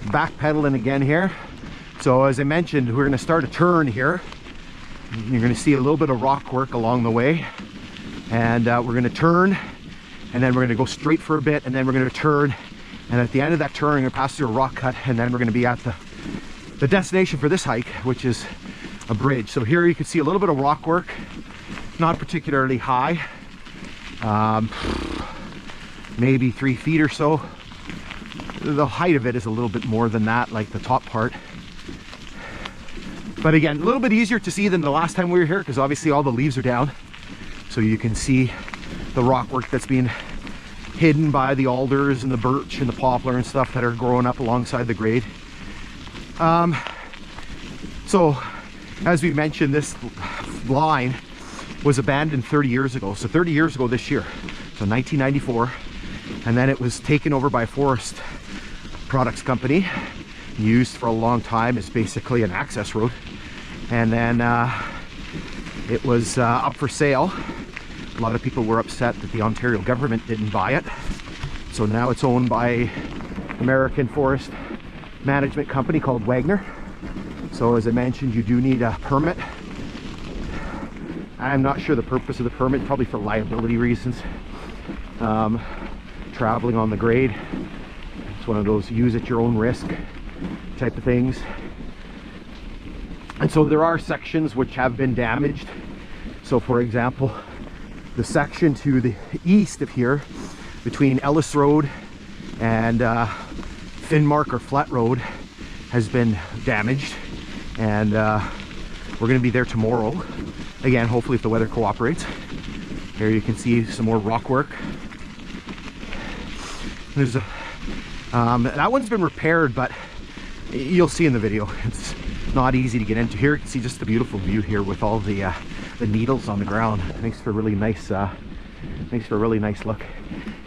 backpedaling again here. So as I mentioned, we're going to start a turn here. You're going to see a little bit of rock work along the way, and we're going to turn, and then we're going to go straight for a bit, and then we're going to turn, and at the end of that turn we're going to pass through a rock cut, and then we're going to be at the destination for this hike, which is a bridge. So here you can see a little bit of rock work, not particularly high, maybe 3 feet or so. The height of it is a little bit more than that, like the top part. But again, a little bit easier to see than the last time we were here, because obviously all the leaves are down. So you can see the rock work that's being hidden by the alders and the birch and the poplar and stuff that are growing up alongside the grade. So as we mentioned, this line was abandoned 30 years ago. So 30 years ago this year, so 1994. And then it was taken over by a forest products company, used for a long time as basically an access road. And then it was up for sale. A lot of people were upset that the Ontario government didn't buy it. So now it's owned by American Forest Management company called Wagner. So as I mentioned, you do need a permit. I'm not sure the purpose of the permit, probably for liability reasons. Traveling on the grade, it's one of those use at your own risk type of things. And so there are sections which have been damaged. So for example, the section to the east of here between Ellis Road and Finmark or Flat Road has been damaged, and we're going to be there tomorrow again, hopefully if the weather cooperates. Here you can see some more rock work. There's a that one's been repaired, but you'll see in the video it's not easy to get into. Here you can see just the beautiful view here with all the needles on the ground. Makes for a really nice look.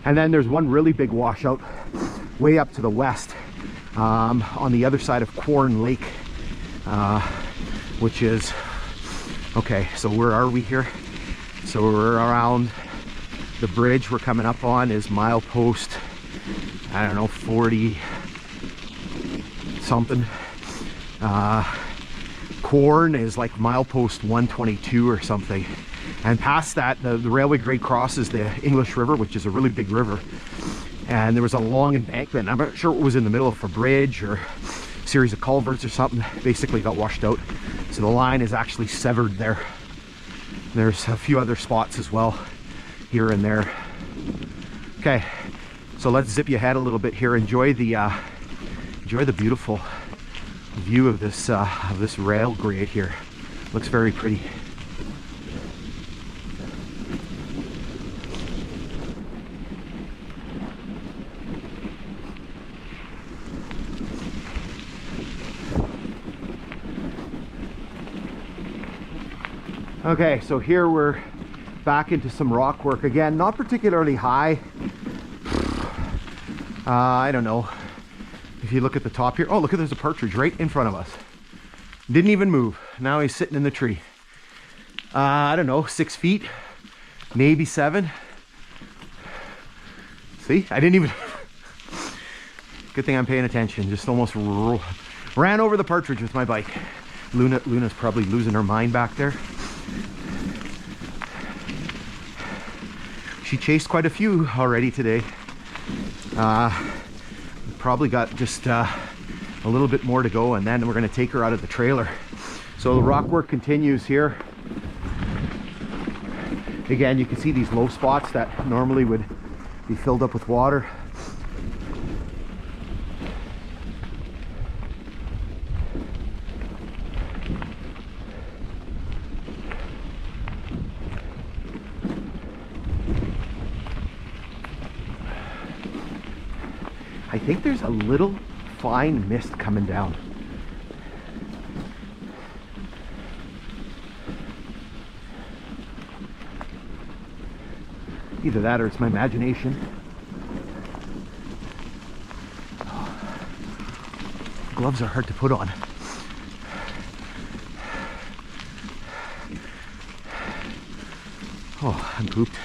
And then there's one really big washout way up to the west, on the other side of Corn Lake, which is okay. So where are we here? So we're around the bridge we're coming up on is milepost, I don't know, 40 something. Corn is like milepost 122 or something, and past that the railway grade crosses the English River, which is a really big river, and there was a long embankment. I'm not sure it was in the middle of a bridge or a series of culverts or something. Basically got washed out, so the line is actually severed there. There's a few other spots as well here and there. Okay, so let's zip you ahead a little bit here. Enjoy the beautiful view of this rail grade here. Looks very pretty. Okay, so here we're back into some rock work again, not particularly high. I don't know if you look at the top here. Oh, look, there's a partridge right in front of us. Didn't even move. Now he's sitting in the tree. I don't know, 6 feet, maybe 7. See, I didn't even good thing I'm paying attention. Just almost ran over the partridge with my bike. Luna's probably losing her mind back there. She chased quite a few already today. Probably got just a little bit more to go, and then we're going to take her out of the trailer. So the rock work continues here. Again, you can see these low spots that normally would be filled up with water. I think there's a little fine mist coming down. Either that or it's my imagination. Oh, gloves are hard to put on. Oh, I'm pooped.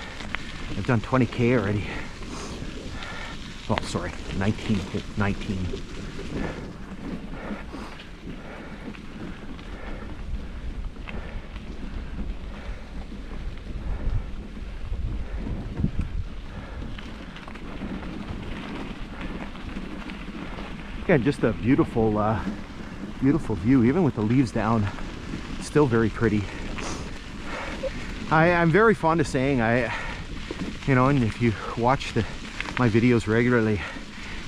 I've done 20K already. Oh, sorry, 1919. Again, just a beautiful, beautiful view, even with the leaves down. Still very pretty. I'm very fond of saying, you know, and if you watch my videos regularly,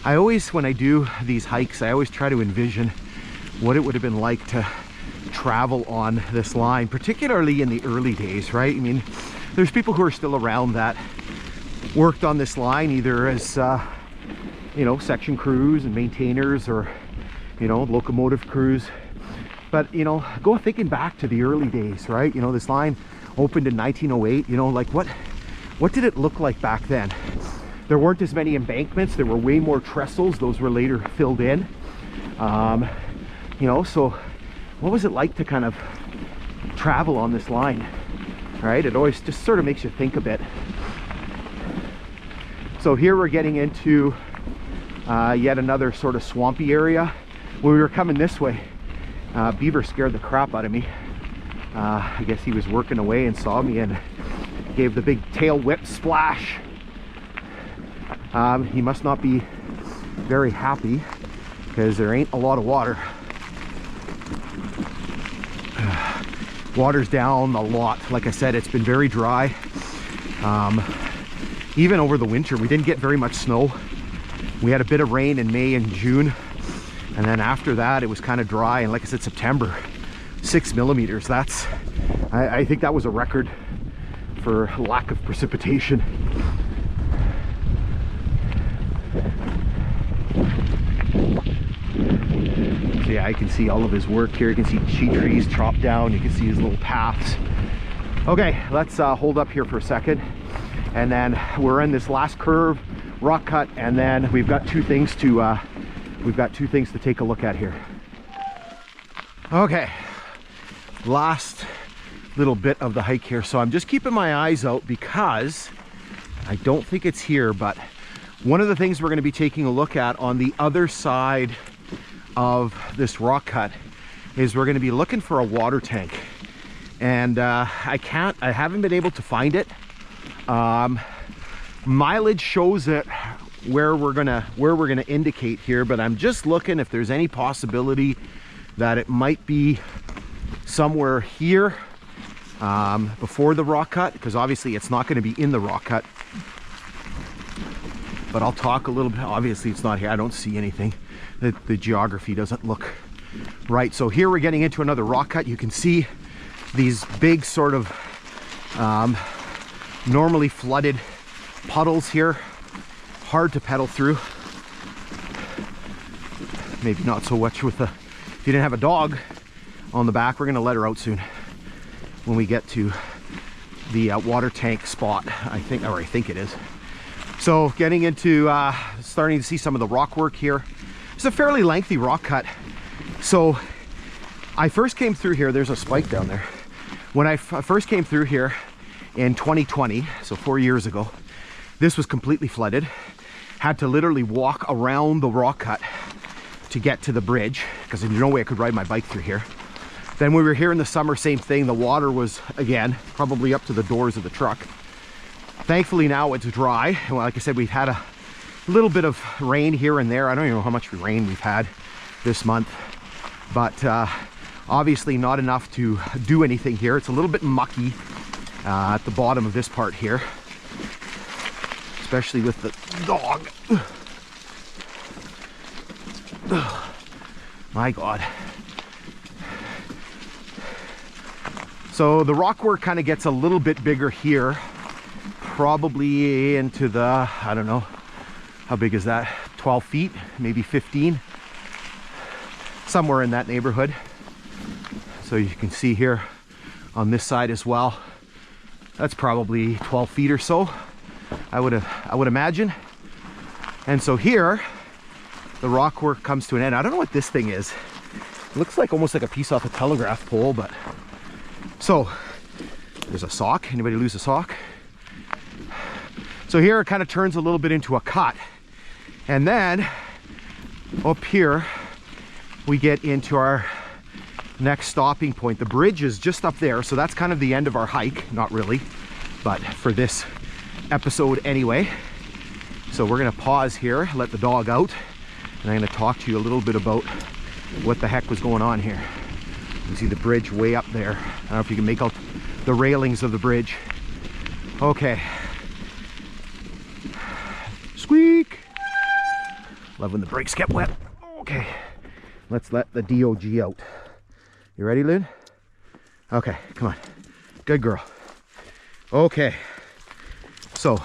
I always, when I do these hikes, I always try to envision what it would have been like to travel on this line, particularly in the early days, right? I mean, there's people who are still around that worked on this line either as you know, section crews and maintainers, or, you know, locomotive crews. But, you know, go thinking back to the early days, right? You know, this line opened in 1908, you know, like what did it look like back then? There weren't as many embankments. There were way more trestles. Those were later filled in. You know, so what was it like to kind of travel on this line, right? It always just sort of makes you think a bit. So here we're getting into yet another sort of swampy area. When we were coming this way, beaver scared the crap out of me. I guess he was working away and saw me and gave the big tail whip splash. He must not be very happy because there ain't a lot of water. Water's down a lot. Like I said, it's been very dry. Even over the winter, we didn't get very much snow. We had a bit of rain in May and June, and then after that it was kind of dry. And like I said, September, 6 millimeters. That's, I think that was a record for lack of precipitation. So yeah, I can see all of his work here. You can see cheat trees chopped down. You can see his little paths. Okay, let's hold up here for a second, and then we're in this last curve, rock cut, and then we've got two things to take a look at here. Okay, last little bit of the hike here. So I'm just keeping my eyes out because I don't think it's here, but one of the things we're going to be taking a look at on the other side of this rock cut is we're going to be looking for a water tank, and I haven't been able to find it. Mileage shows it where we're gonna indicate here, but I'm just looking if there's any possibility that it might be somewhere here before the rock cut, because obviously it's not going to be in the rock cut. But I'll talk a little bit. Obviously it's not here. I don't see anything. The geography doesn't look right. So here we're getting into another rock cut. You can see these big sort of normally flooded puddles here, hard to pedal through. Maybe not so much with if you didn't have a dog on the back. We're gonna let her out soon when we get to the water tank spot, I think it is. So getting into starting to see some of the rock work here. It's a fairly lengthy rock cut. So I first came through here, there's a spike down there. When I first came through here in 2020, so 4 years ago, this was completely flooded. Had to literally walk around the rock cut to get to the bridge because there's no way I could ride my bike through here. Then we were here in the summer, same thing. The water was, again, probably up to the doors of the truck. Thankfully now it's dry. And like I said, we've had a little bit of rain here and there. I don't even know how much rain we've had this month, but obviously not enough to do anything here. It's a little bit mucky at the bottom of this part here, especially with the dog. My God. So the rock work kind of gets a little bit bigger here, probably into the, I don't know, how big is that? 12 feet, maybe 15, somewhere in that neighborhood. So you can see here on this side as well, that's probably 12 feet or so, I would imagine. And so here, the rock work comes to an end. I don't know what this thing is. It looks like almost like a piece off a telegraph pole, but so there's a sock. Anybody lose a sock? So here it kind of turns a little bit into a cut. And then up here, we get into our next stopping point. The bridge is just up there, so that's kind of the end of our hike. Not really, but for this episode anyway. So we're gonna pause here, let the dog out, and I'm gonna talk to you a little bit about what the heck was going on here. You see the bridge way up there. I don't know if you can make out the railings of the bridge. Okay. Squeak! Love when the brakes get wet. Okay. Let's let the DOG out. You ready, Lynn? Okay, come on. Good girl. Okay. So,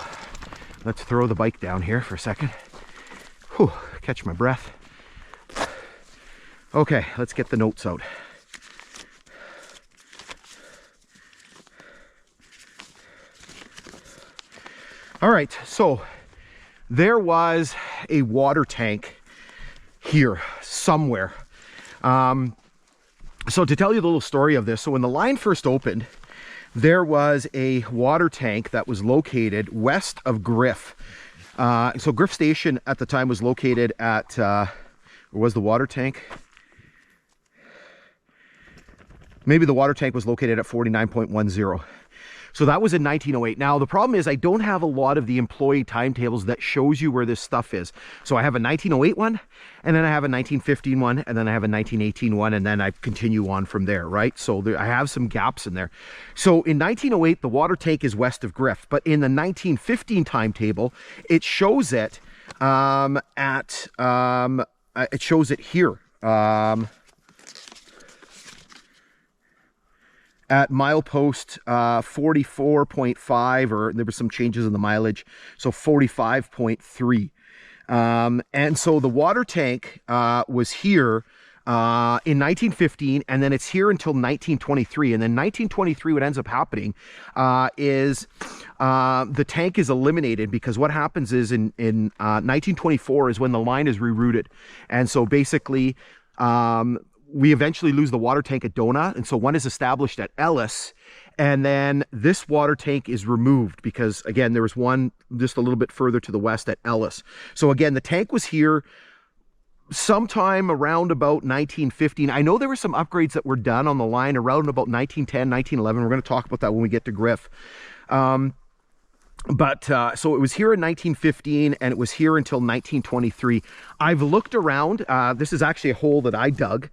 let's throw the bike down here for a second. Whew, catch my breath. Okay, let's get the notes out. All right, so there was a water tank here somewhere. So to tell you the little story of this, so when the line first opened, there was a water tank that was located west of Griff. So Griff Station at the time was located at, where was the water tank? Maybe the water tank was located at 49.10. So that was in 1908. Now, the problem is I don't have a lot of the employee timetables that shows you where this stuff is. So I have a 1908 one, and then I have a 1915 one, and then I have a 1918 one, and then I continue on from there, right? So I have some gaps in there. So in 1908, the water tank is west of Griff, but in the 1915 timetable, it shows it it shows it here. At milepost 44.5, or there were some changes in the mileage, so 45.3. And so the water tank was here in 1915, and then it's here until 1923. And then 1923, what ends up happening is the tank is eliminated, because what happens is in 1924 is when the line is rerouted. And so basically, we eventually lose the water tank at Donau, and so one is established at Ellis, and then this water tank is removed because, again, there was one just a little bit further to the west at Ellis. So again, the tank was here sometime around about 1915. I know there were some upgrades that were done on the line around about 1910, 1911. We're going to talk about that when we get to Griff. So it was here in 1915, and it was here until 1923. I've looked around. This is actually a hole that I dug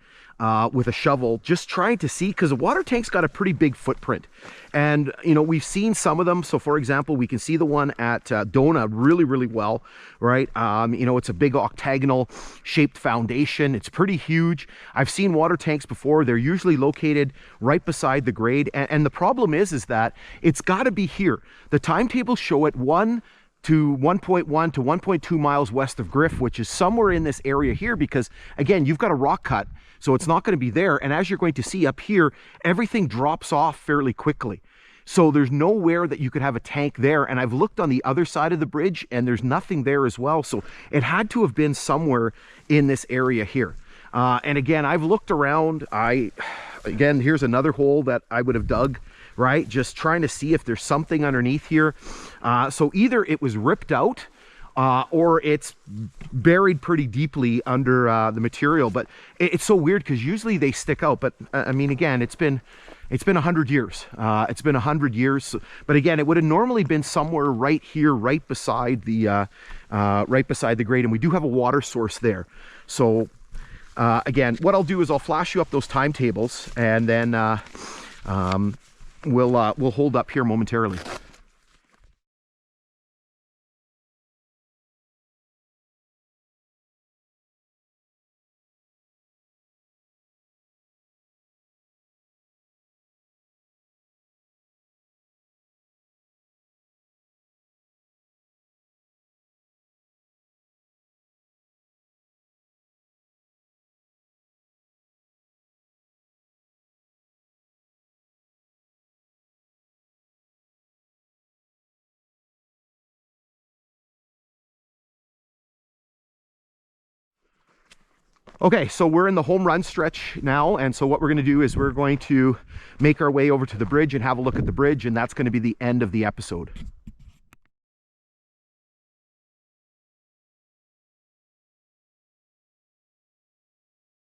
with a shovel, just trying to see, because the water tank's got a pretty big footprint. And, you know, we've seen some of them. So, for example, we can see the one at Donau really, really well, right? You know, it's a big octagonal shaped foundation. It's pretty huge. I've seen water tanks before. They're usually located right beside the grade. And the problem is that it's got to be here. The timetables show it 1 to 1.1 to 1.2 miles west of Griff, which is somewhere in this area here, because, again, you've got a rock cut, so it's not going to be there. And as you're going to see up here, everything drops off fairly quickly. So there's nowhere that you could have a tank there. And I've looked on the other side of the bridge, and there's nothing there as well. So it had to have been somewhere in this area here. And again, I've looked around. Again, here's another hole that I would have dug, right? Just trying to see if there's something underneath here. So either it was ripped out, or it's buried pretty deeply under the material. But it's so weird, because usually they stick out. But I mean, again, it's been 100 years. It's been 100 years. But again, it would have normally been somewhere right here, right beside the grade. And we do have a water source there. So again, what I'll do is I'll flash you up those timetables, and then we'll hold up here momentarily. Okay, so we're in the home run stretch now, and so what we're going to do is we're going to make our way over to the bridge and have a look at the bridge, and that's going to be the end of the episode.